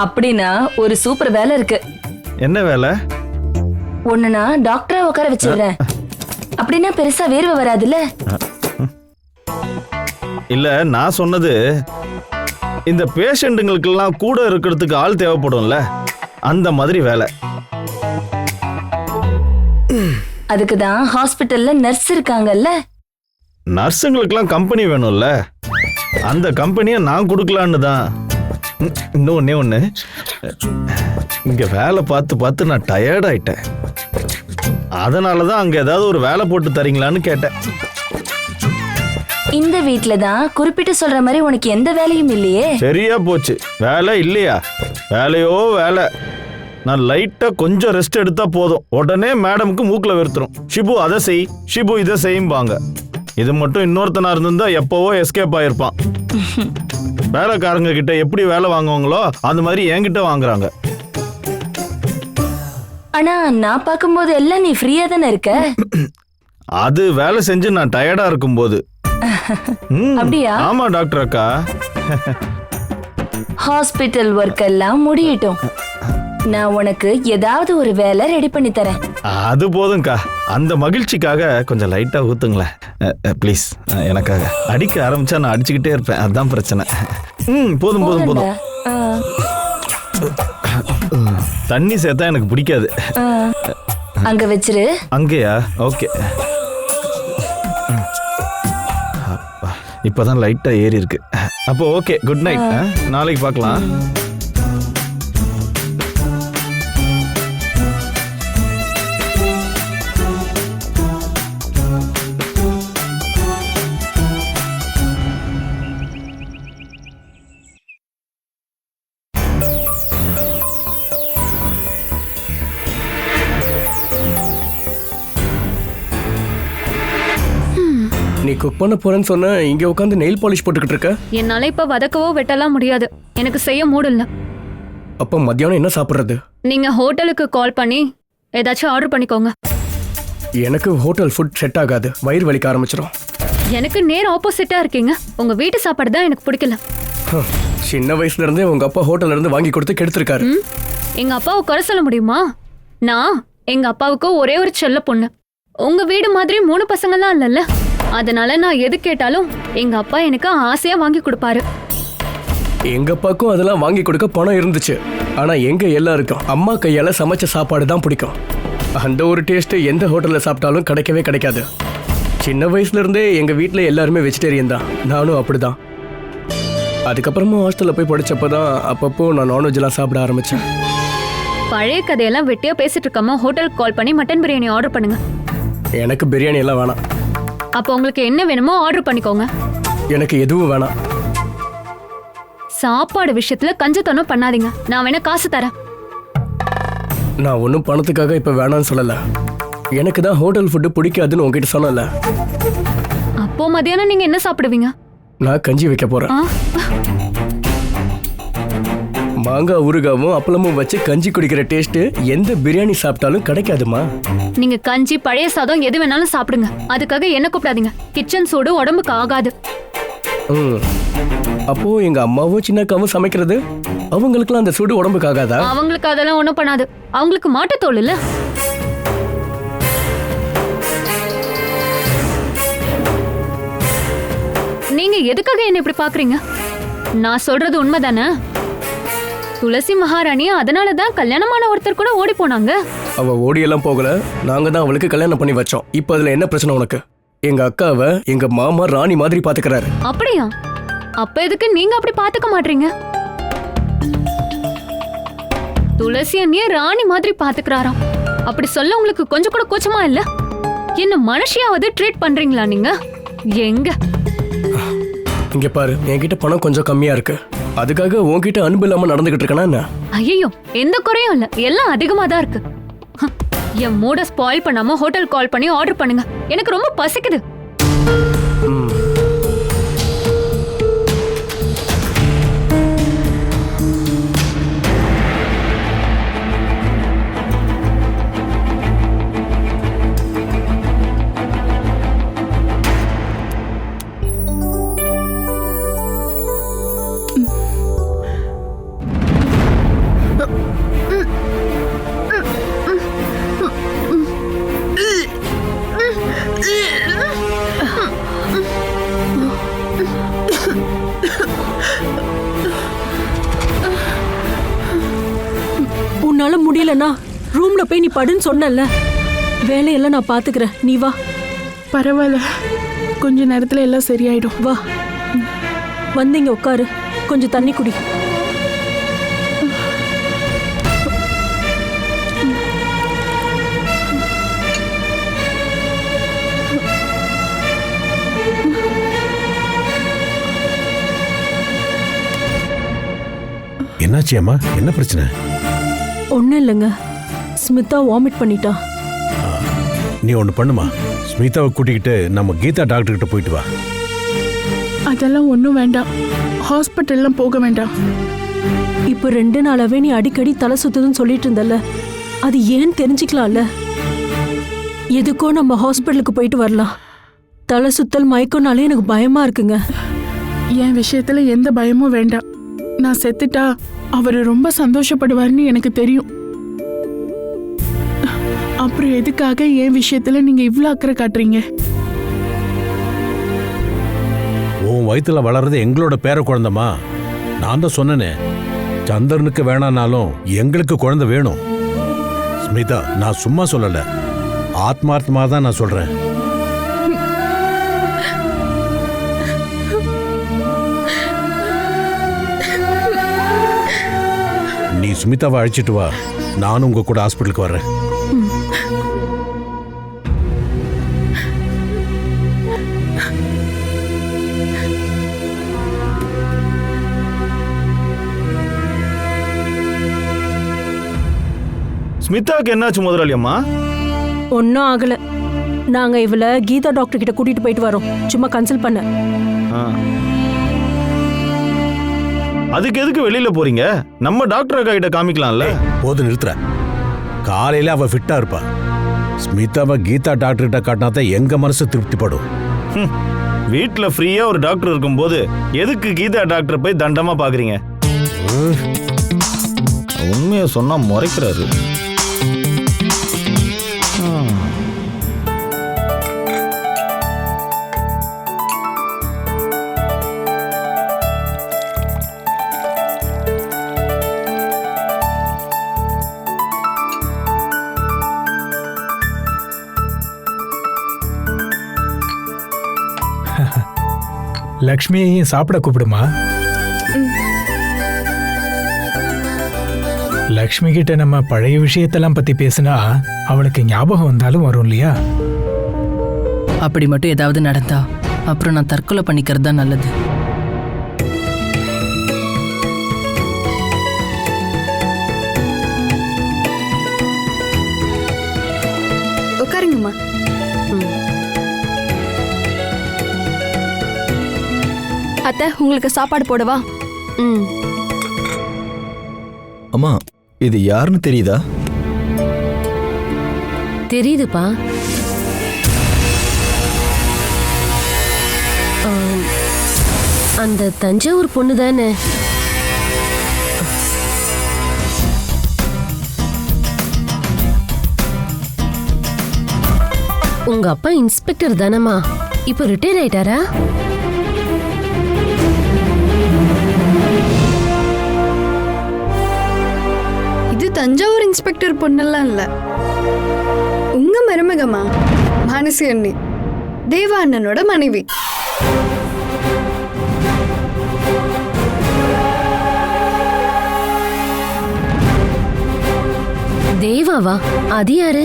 அப்படின்னா ஒரு சூப்பர் வேலை இருக்கு. என்ன வேலை? ஒண்ணு நான் டாக்டரா உட்கார வச்சிடுறேன். அப்படின்னா பெருசா வேர்வை வராதுல்ல? இல்ல, நான் சொன்னது இந்த பேஷண்ட்டுங்களுக்கெல்லாம் கூட இருக்கிறதுக்கு ஆள் தேவைப்படும்ல, அந்த மாதிரி வேலை. அதுக்கு தான் ஹாஸ்பிட்டல்ல நர்ஸ் இருக்காங்கல்ல. நர்ஸுங்களுக்கெல்லாம் கம்பெனி வேணும்ல, அந்த கம்பெனியை நான் கொடுக்கலான்னு தான். இன்னொன்னு, இங்க வேலை பார்த்து நான் டயர்ட் ஆயிட்டேன். அதனாலதான் அங்க ஏதாவது ஒரு வேலை போட்டு தரீங்களான்னு கேட்டேன். இந்த வீட்ல தான் குறிப்பிட்டு சொல்ற மாதிரி உனக்கு எந்த வேலையும் இல்லையே. சரியா போச்சு, வேலை இல்லையா? வேலையோ வேலை. நான் லைட்டா கொஞ்சம் ரெஸ்ட் எடுத்தா போதும், உடனே மேடமுக்கு மூக்குல வெறுத்துரும். ஷிபு அதை செய், ஷிபு இதை செய்யும்பாங்க. இது மட்டும் இன்னொருத்தனா இருந்தா எப்பவோ எஸ்கேப் ஆயிருப்பான். வேலைக்காரங்க கிட்ட எப்படி வேலை வாங்குவாங்களோ அந்த மாதிரி என்கிட்ட வாங்குறாங்க. ஆனா நான் பார்க்கும்போது எல்லாம் நீ ஃப்ரீயா தானே இருக்க. அது வேலை செஞ்சு நான் டயர்டா இருக்கும் போது. அப்படியா? ஆமா டாக்டர் அக்கா. ஹாஸ்பிட்டல் ஒர்க் எல்லாம் முடியட்டும், நான் உனக்கு ஏதாவது ஒரு வேலை ரெடி பண்ணி தரேன். அது போதும்க்கா, அந்த மகிழ்ச்சிக்காக கொஞ்சம் லைட்டா ஊத்துங்களேன் ப்ளீஸ். எனக்காக அடிக்க ஆரம்பிச்சா நான் அடிச்சுக்கிட்டே இருப்பேன், அதுதான் பிரச்சனை. போதும் போதும் போதும். தண்ணி சேர்த்தா எனக்கு பிடிக்காது. அங்க வச்சிரு. அங்கேயா? ஓகே. இப்பதான் லைட்டா ஏறி இருக்கு. அப்போ ஓகே, குட் நைட். நாளைக்கு பார்க்கலாம். நீ குக் பண்ண போறேன்னு சொன்ன, இங்க உட்காந்து நெயில் பாலிஷ் போட்டுக்கிட்டு இருக்க. என்னால இப்ப வதக்கவோ வெட்டலாம் முடியாது, எனக்கு செய்ய மூடு இல்ல. அப்ப மத்தியானம் என்ன சாப்பிடுறது? நீங்க ஹோட்டலுக்கு கால் பண்ணி ஏதாச்சும் ஆர்டர் பண்ணிக்கோங்க. எனக்கு ஹோட்டல் ஃபுட் செட் ஆகாது, வயிறு வலிக்க ஆரம்பிச்சிடும். எனக்கு நேர் ஆப்போசிட்டா இருக்கீங்க. உங்க வீட்டு சாப்பாடு தான் எனக்கு பிடிக்கல. சின்ன வயசுல இருந்தே உங்க அப்பா ஹோட்டல்ல இருந்து வாங்கி கொடுத்து கெடுத்திருக்காரு. எங்க அப்பாவை குறை சொல்ல முடியுமா? நான் எங்க அப்பாவுக்கு ஒரே ஒரு செல்ல பொண்ணு. உங்க வீடு மாதிரி 3 பசங்கள்லாம் இல்லைல்ல, அதனால நான் எது கேட்டாலும் எங்க அப்பா எனக்கு ஆசையா வாங்கி கொடுப்பாரு. எங்க அப்பாக்கும் அதெல்லாம் வாங்கி கொடுக்க பணம் இருந்துச்சு. ஆனா எங்க எல்லாருக்கும் அம்மா கையால சமைச்ச சாப்பாடு தான் பிடிக்கும். அந்த ஒரு டேஸ்ட் எந்த ஹோட்டல்ல சாப்பிட்டாலும் கிடைக்கவே கிடைக்காது. சின்ன வயசுல இருந்தே எங்க வீட்டுல எல்லாருமே வெஜிடேரியன் தான், நானும் அப்படிதான். அதுக்கப்புறமா ஹாஸ்டலில் போய் படிச்சப்போ தான் அப்பப்போ நான் நான்வெஜ்லாம் சாப்பிட ஆரம்பித்தேன். பழைய கதையெல்லாம் வெட்டியா பேசிட்டு இருக்காம ஹோட்டலுக்கு கால் பண்ணி மட்டன் பிரியாணி ஆர்டர் பண்ணுங்க. எனக்கு பிரியாணி எல்லாம் வேணாம். அப்போ உங்களுக்கு என்ன வேணுமோ ஆர்டர் பண்ணிக்கோங்க. எனக்கு எதுவும் வேணாம். சாப்பாடு விஷயத்துல கஞ்சத்தனம் பண்ணாதீங்க. நான் வேணா காசு தரேன். நான் ஒன்றும் பணத்துக்காக இப்போ வேணாம்னு சொல்லலை. எனக்கு தான் ஹோட்டல் ஃபுட்டு பிடிக்காதுன்னு உங்ககிட்ட சொன்னல. அப்போ மதியானம் நீங்க என்ன சாப்பிடுவீங்க? நான் கஞ்சி வைக்க போறேன். மாங்காய் ஊறுகாவும் அப்பளமும் வச்சு கஞ்சி குடிக்கிற டேஸ்ட் எந்த பிரியாணி சாப்பிட்டாலும் கிடைக்காதுமா. நீங்க கஞ்சி பழைய சாதம் எது வேணாலும் சாப்பிடுங்க. அதுக்காக என்ன கூப்பிடாதீங்க. கிச்சன் சூடு உடம்புக்கு ஆகாது. அப்போ எங்க அம்மாவும் சின்னக்காவும் சமைக்கிறது அவங்களுக்குலாம் அந்த சூடு உடம்புக்கு ஆகாதா? அவங்களுக்கு அதெல்லாம் ஒண்ணும் பண்ணாது. அவங்களுக்கு மாட்டுத்தோல் இல்ல. நீங்க எதுக்காக என்ன இப்படி பாக்குறீங்க? நான் சொல்றது உண்மைதானே? துளசி மகாராணி அதனாலதான் கல்யாணமான ஒருத்தர் கூட ஓடி போனாங்க. அவ ஓடியெல்லாம் போகல. நாங்க தான் அவளுக்கு கல்யாணம் பண்ணி வச்சோம். இப்ப அதுல என்ன பிரச்சனை உனக்கு? எங்க அக்காவை எங்க மாமா ராணி மாதிரி பாத்துக்கிறாரு. அப்படியா? அப்ப எதுக்கு நீங்க அப்படி பாத்துக்க மாட்டீங்க? துளசி அண்ணிய ராணி மாதிரி பாத்துக்கிறாராம். அப்படி சொல்ல உங்களுக்கு கொஞ்சம் கூட கூச்சமா இல்ல? என்ன மனுஷியாவது ட்ரீட் பண்றீங்களா நீங்க? எங்க இங்க பாரு, என்கிட்ட பணம் கொஞ்சம் கம்மியா இருக்கு. அதுக்காக உன்கிட்ட அன்பு இல்லாம நடந்துகிட்டு இருக்கனா என்ன? ஐயோ, எந்த குறையும் இல்ல. எல்லாம் அதிகமா தான் இருக்கு. என் மூட ஸ்பாயில் பண்ணாம ஹோட்டல் கால் பண்ணி ஆர்டர் பண்ணுங்க. எனக்கு ரொம்ப பசிக்குது. உன்னால முடியலன்னா ரூம்ல போய் நீ படுன்னு சொன்னல. வேலையெல்லாம் நான் பாத்துக்கிறேன், நீ வா. பரவாயில்ல, கொஞ்ச நேரத்துல எல்லாம் சரியாயிடும். வா, வந்தீங்க உட்காரு. கொஞ்சம் தண்ணி குடி. என்னாச்சு அம்மா? என்ன பிரச்சனை? ஒன்னும் இல்லைங்க, ஸ்மிதா வாமிட் பண்ணிட்டா. நீ ஒன்று பண்ணுமா, ஸ்மிதாவை கூட்டிக்கிட்டு நம்ம கீதா டாக்டர் கிட்ட போயிட்டு வா. அதெல்லாம் ஒன்றும் வேண்டாம், ஹாஸ்பிட்டல்லாம் போக வேண்டாம். இப்போ 2 நாளாவே நீ அடிக்கடி தலை சுத்துதுன்னு சொல்லிட்டு இருந்தல, அது ஏன்னு தெரிஞ்சுக்கலாம்ல? எதுக்கோ நம்ம ஹாஸ்பிட்டலுக்கு போயிட்டு வரலாம். தலை சுத்தல் மயக்கம்னாலே எனக்கு பயமா இருக்குங்க. என் விஷயத்துல எந்த பயமும் வேண்டாம். நான் செத்துட்டா அவரு ரொம்ப சந்தோஷப்படுவார்னு எனக்கு தெரியும். அப்புறம் எதுக்காக என் விஷயத்துல நீங்க இவ்ளோ அக்கறை காட்டுறீங்க? உன் வயிற்றுல வளர்றது எங்களோட பேர குழந்தைமா. நான் தான் சொன்னேனே, சந்திரனுக்கு வேணானாலும் எங்களுக்கு குழந்தை வேணும். ஸ்மிதா, நான் சும்மா சொல்லல, ஆத்மார்த்தமா தான் நான் சொல்றேன். நீ சுமிதாவை அழைச்சிட்டு வா, நானும் உங்க கூட ஹாஸ்பிட்டலுக்கு வர்றேன். ஸ்மிதாவுக்கு என்னாச்சு முதலாளி அம்மா? ஒன்னும் ஆகல. நாங்க இவள கீதா டாக்டர் கிட்ட கூட்டிட்டு போயிட்டு வரோம், சும்மா கன்சல்ட் பண்ண. அதுக்கு எதுக்கு வெளியில போறீங்க? நம்ம டாக்டர் அக்கா கிட்ட காமிக்கலாம்ல. போது நிறுத்துற. காலையில அவ ஃபிட்டா இருப்பா. ஸ்மிதாவை கீதா டாக்டர் கிட்ட காட்டினாதான் எங்க மனசு திருப்திப்படும். வீட்டுல ஃப்ரீயா ஒரு டாக்டர் இருக்கும்போது எதுக்கு கீதா டாக்டர் போய் தண்டமா பாக்குறீங்க? உண்மையை சொன்னா முறைக்கிறாரு. லக்ஷ்மியையும் சாப்பிட கூப்பிடுமா. லக்ஷ்மி கிட்ட நம்ம பழைய விஷயத்தெல்லாம் பத்தி பேசினா அவளுக்கு ஞாபகம் வந்தாலும் வரும் இல்லையா? அப்படி மட்டும் ஏதாவது நடந்தா அப்புறம் நான் தற்கொலை பண்ணிக்கிறது தான் நல்லது. உட்காருங்கம்மா. அத்தை, உங்களுக்கு சாப்பாடு போடவா? அம்மா, இது யாருன்னு தெரியுதா? தெரியுதுப்பா. அந்த தஞ்சாவூர் பொண்ணு தானே? உங்க அப்பா இன்ஸ்பெக்டர் தானம்மா? இப்போ ரிட்டையர் ஆயிட்டாரா? இது தஞ்சாவூர் இன்ஸ்பெக்டர் பொண்ணெல்லாம் இல்ல, உங்க மருமகமா மானசி அண்ணி, தேவா அண்ணனோட மனைவி. தேவாவா? அது யாரு?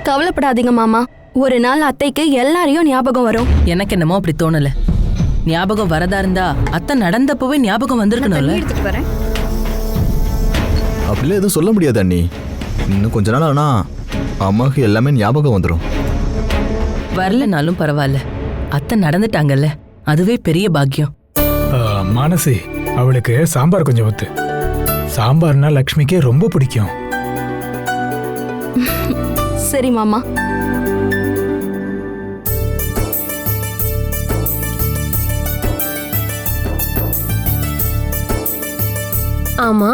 கவலைப்படாதீங்க மாமா, ஒரு நாள் அத்தைக்கு எல்லாரையும் ஞாபகம் வரும். எனக்கு என்னமோ அப்படி தோணல. ஞாபகம் வரதா இருந்தா அத்தை நடந்தப்பவே ஞாபகம் வந்திருக்கணும்ல. எடுத்துட்டு வரேன். அப்படிலாம் எதுவும் சொல்ல முடியாது அண்ணி. இன்னும் கொஞ்ச நாள் ஆனா அம்மாவுக்கு எல்லாமே ஞாபகம் வந்துடும். வரலனாலும் பரவாயில்ல, அத்தை நடந்துட்டாங்கல்ல, அதுவே பெரிய பாக்கியம். மானசி, அவளுக்கு சாம்பார் கொஞ்சம் ஊத்து. சாம்பார்னா லக்ஷ்மிக்கே ரொம்ப பிடிக்கும். சரி மாமா. ஆமா,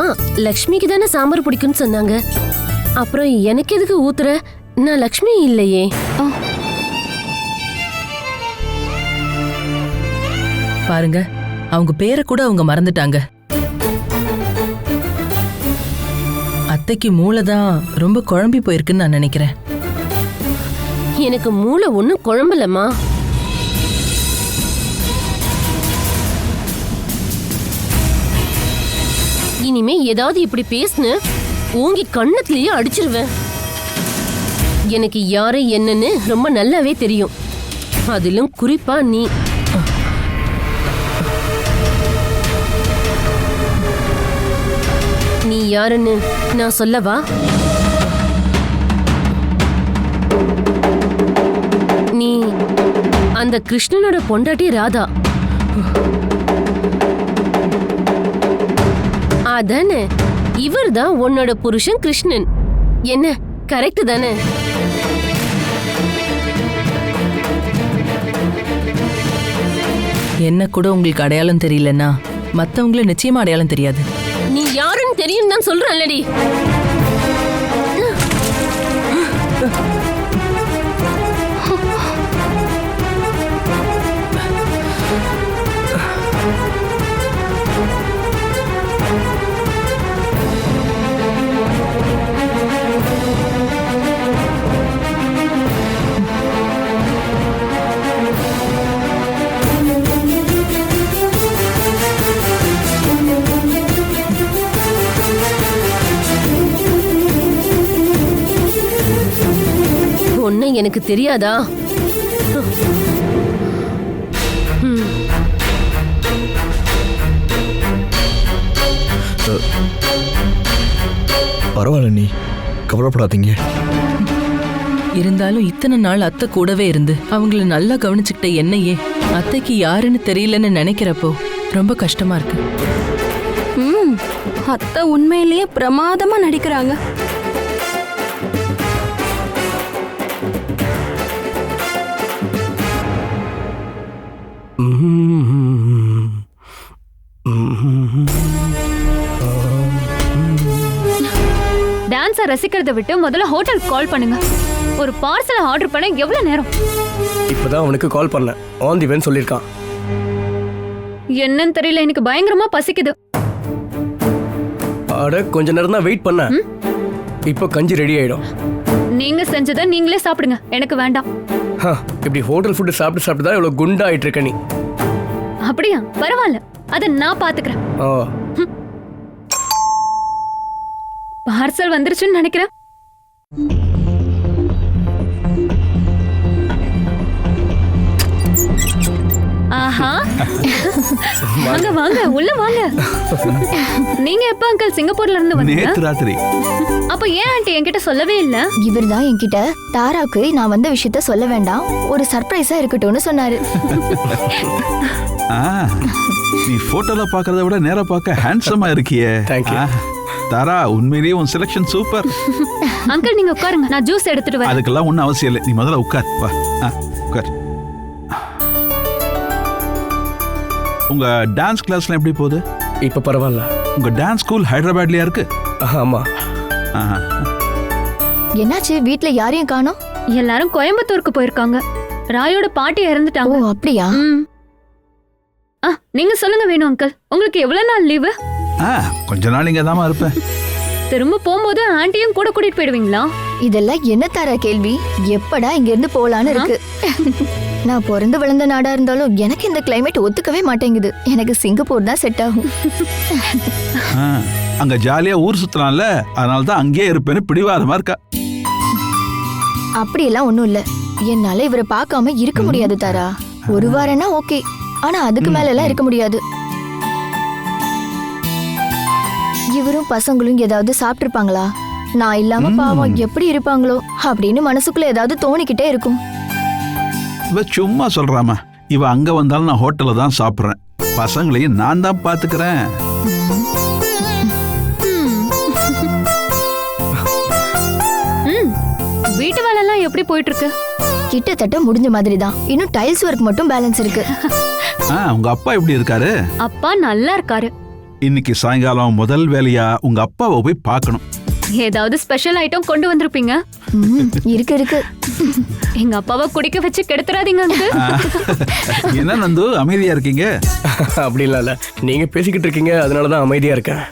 லக்ஷ்மிக்கு தானே சாம்பார் பிடிக்கும்னு சொன்னாங்க. அப்புறம் எனக்கு எதுக்கு ஊத்துற? நான் லக்ஷ்மி இல்லையே. பாருங்க, அவங்க பேரை கூட அவங்க மறந்துட்டாங்க. அத்தைக்கு மூளை தான் ரொம்ப குழம்பி போயிருக்குன்னு நான் நினைக்கிறேன். எனக்கு மூளை ஒன்றும் குழம்பலம்மா. இனிமே ஏதாவது இப்படி பேசுன ஊங்கி கண்ணத்திலேயே அடிச்சிருவேன். எனக்கு யாரு என்னன்னு ரொம்ப நல்லாவே தெரியும். அதிலும் குறிப்பா நீ. நீ யாருன்னு நான் சொல்லவா? நீ அந்த கிருஷ்ணனோட பொண்டாட்டி ராதா. அதானே? இவர் தான் உன்னோட புருஷன் கிருஷ்ணன். என்ன கரெக்ட் தானே? என்ன கூட உங்களுக்கு அடையாளம் தெரியலன்னா மத்தவங்கள நிச்சயமா அடையாளம் தெரியாது. நீ யாருன்னு தெரியும் தான் சொல்றேன்லடி. ஒன்னு எனக்கு தெரியாதா? பரவாயில்ல, நீ கவலைப்படாதீங்க. இருந்தாலும் இத்தனை நாள் அத்தை கூடவே இருந்து அவங்கள நல்லா கவனிச்சுக்கிட்ட என்னையே அத்தைக்கு யாருன்னு தெரியலன்னு நினைக்கிறப்போ ரொம்ப கஷ்டமா இருக்கு. அத்தை உண்மையிலேயே பிரமாதமா நடிக்கிறாங்க. டான்ஸை ரசிக்கிறத விட்டு முதல்ல ஹோட்டல் கால் பண்ணுங்க. ஒரு பார்சல் ஆர்டர் பண்ண எவ்வளவு நேரம்? இப்பதான் அவனுக்கு கால் பண்ணேன். ஆன் தி வென் சொல்லிருக்கான். என்னன்னு தெரியல, எனக்கு பயங்கரமா பசிக்குது. அட கொஞ்ச நேரம் தான் வெயிட் பண்ண. இப்போ கஞ்சி ரெடி ஆயிடும். நீங்க செஞ்சதை நீங்களே சாப்பிடுங்க, எனக்கு வேண்டாம். இப்படி ஹோட்டல் ஃபுட்டு சாப்பிட்டு தான் இவ்வளோ குண்டா ஆயிட்டு இருக்க நீ. அப்படியா? பரவாயில்ல, அதை நான் பாத்துக்கிறேன். பார்சல் வந்துருச்சுன்னு நினைக்கிறேன். ஆஹா, வாங்க வாங்க, உள்ள வாங்க. நீங்க எப்ப அங்கிள் சிங்கப்பூர்ல இருந்து வந்தீங்க? நேத்து ராத்திரி. அப்ப ஏன் ஆண்டி என்கிட்ட சொல்லவே இல்ல? இவர்தான் என்கிட்ட தாராக்கு நான் வந்த விஷயத்த சொல்ல வேண்டாம், ஒரு சர்ப்ரைஸா இருக்கட்டும்னு சொன்னாரு. நீ போட்டோல பாக்குறத விட நேரா பார்க்க ஹேண்ட்ஸமா இருக்கியே. தாரா, உண்மையிலேயே உன் செலக்ஷன் சூப்பர். அங்கிள் நீங்க உட்காருங்க, நான் ஜூஸ் எடுத்துட்டு வரேன். அதுக்கெல்லாம் ஒன்றும் அவசியம் இல்லை, நீ முதல்ல உட்கார். வா, உட்கார். உங்க டான்ஸ் கிளாஸ்லாம் எப்படி போகுது? இப்ப பரவாயில்ல. உங்க டான்ஸ் ஸ்கூல் ஹைதராபாத்லயா இருக்கு? ஆமா. என்னாச்சு, வீட்ல யாரையும் காணோம்? எல்லாரும் கோயம்புத்தூருக்கு போயிருக்காங்க. ராயோட பாட்டி இறந்துட்டாங்க. ஓ அப்படியா? நீங்க சொல்லுங்க வேணும் அங்கிள், உங்களுக்கு எவ்வளவு நாள் லீவு? கொஞ்ச நாள் இங்க தான் இருப்பேன். திரும்ப போகும்போது ஆண்டியும் கூட கூட்டிட்டு போயிடுவீங்களா? இதெல்லாம் என்ன தாரா கேள்வி? எப்படா இங்க இருந்து போலான்னு இருக்கு. நான் பிறந்து வளர்ந்த நாடா இருந்தாலும் எனக்கு இந்த கிளைமேட் ஒத்துக்கவே மாட்டேங்குது. எனக்கு சிங்கப்பூர் தான் செட் ஆகும். அங்க ஜாலியா ஊர் சுத்தலாம்ல, அதனால தான் அங்கேயே இருப்பேன்னு பிடிவாதமா இருக்கா. அப்படியெல்லாம் ஒண்ணும் இல்ல, என்னால இவரை பார்க்காம இருக்க முடியாது தாரா. ஒரு வாரம்னா ஓகே, ஆனா அதுக்கு மேல எல்லாம் இருக்க முடியாது. இவரும் பசங்களும் ஏதாவது சாப்பிட்டிருப்பாங்களா? நான் இல்லாம பாவம் எப்படி இருப்பாங்களோ அப்படின்னு மனசுக்குள்ள ஏதாவது தோணிக்கிட்டே இருக்கும். இவ சும்மா சொல்றாமா, இவ அங்க வந்தாலும் நான் ஹோட்டல்ல தான் சாப்பிடுறேன், பசங்களையும் நான் தான் பாத்துக்கிறேன். வீட்டு வேலை எல்லாம் எப்படி போயிட்டு இருக்கு? கிட்டத்தட்ட முடிஞ்ச மாதிரி தான், இன்னும் டைல்ஸ் ஒர்க் மட்டும் பேலன்ஸ் இருக்கு. உங்க அப்பா எப்படி இருக்காரு? அப்பா நல்லா இருக்காரு. இன்னைக்கு சாயங்காலம் முதல் வேலையா உங்க அப்பாவை போய் பார்க்கணும். ஏதாவது ஸ்பெஷல் ஐட்டம் கொண்டு வந்திருப்பீங்க. இருக்கு இருக்கு. எங்க அப்பாவை குடிக்க வச்சு கெடுத்துறாதீங்க அங்கிள். என்ன நந்து அமைதியா இருக்கீங்க? அப்படி இல்ல, நீங்க பேசிக்கிட்டு இருக்கீங்க, அதனாலதான் அமைதியா இருக்கேன்.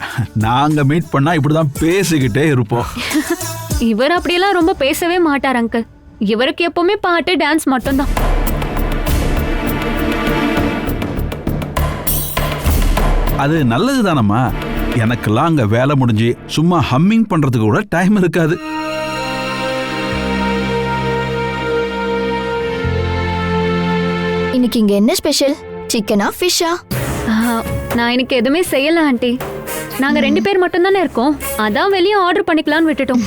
நாங்க மீட் பண்ணா இப்படிதான் பேசிக்கிட்டே இருப்போம். இவர் அப்படியெல்லாம் ரொம்ப பேசவே மாட்டார் அங்கிள். இவருக்கு எப்பவுமே பாட்டு டான்ஸ் மட்டும்தான். அது நல்லது தானம்மா. எனக்கெல்லாம் அங்க வேலை முடிஞ்சு சும்மா ஹம்மிங் பண்றதுக்கு கூட டைம் இருக்காது. இன்னைக்கு இங்க என்ன ஸ்பெஷல்? சிக்கனா ஃபிஷ்ஷா? நான் இன்னைக்கு எதுவுமே செய்யல ஆண்டி. நாங்க 2 பேர் மட்டும் தானே இருக்கோம், அதான் வெளியே ஆர்டர் பண்ணிக்கலாம்னு விட்டுட்டோம்.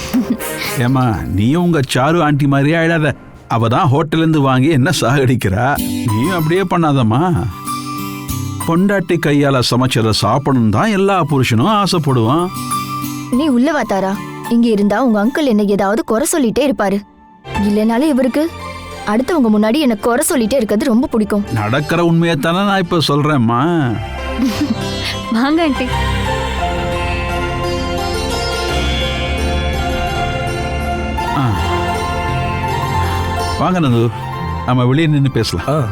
ஏமா, நீயும் உங்க சாரு ஆண்டி மாதிரியே ஆயிடாத. அவ தான் ஹோட்டல்ல இருந்து வாங்கி என்ன சாகடிக்கிறா. நீயும் அப்படியே பண்ணாதம்மா. பொண்டாட்டி கையால சமைச்சத சாப்பிடணும் தான் எல்லா புருஷனும் ஆசைப்படுவான். நீ உள்ள வா தாரா. இங்க இருந்தா உங்க அங்கிள் என்ன ஏதாவது குறை சொல்லிட்டே இருப்பாரு. இல்லனாலும் இவருக்கு அடுத்தவங்க முன்னாடி என்ன குறை சொல்லிட்டே இருக்கிறது ரொம்ப பிடிக்கும். நடக்கிற உண்மையத்தானே நான் இப்ப சொல்றேன்மா. வாங்க ஆண்டி. வாங்க நந்து, நம்ம வெளியே நின்று பேசலாம்.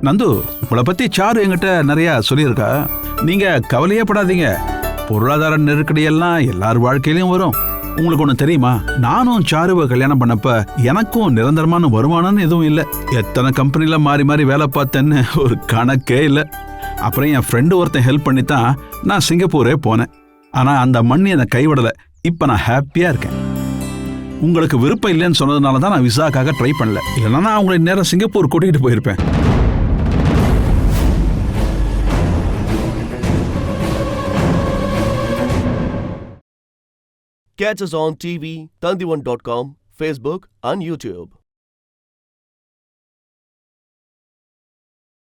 நந்து, உங்களை பத்தி சாரு என்கிட்ட நிறைய சொல்லியிருக்கா. நீங்க கவலையே படாதீங்க, பொருளாதார நெருக்கடியெல்லாம் எல்லார் வாழ்க்கையிலும் வரும். உங்களுக்கு ஒன்று தெரியுமா, நானும் சாருவை கல்யாணம் பண்ணப்ப எனக்கும் நிரந்தரமான வருமானம்னு எதுவும் இல்லை. எத்தனை கம்பெனில மாறி மாறி வேலை பார்த்தேன்னு ஒரு கணக்கே இல்லை. அப்புறம் என் ஃப்ரெண்டு ஒருத்தன் ஹெல்ப் பண்ணி தான் நான் சிங்கப்பூரே போனேன். ஆனால் அந்த மண் என்னை கைவிடலை. இப்போ நான் ஹாப்பியாக இருக்கேன். உங்களுக்கு விருப்பம் இல்லைன்னு சொன்னதுனால தான் நான் விசாக்காக ட்ரை பண்ணல. இல்லைன்னா நான் உங்களை நேரம் சிங்கப்பூர் கூட்டிகிட்டு போயிருப்பேன். Catch us on TV, Tandivan.com, Facebook and YouTube.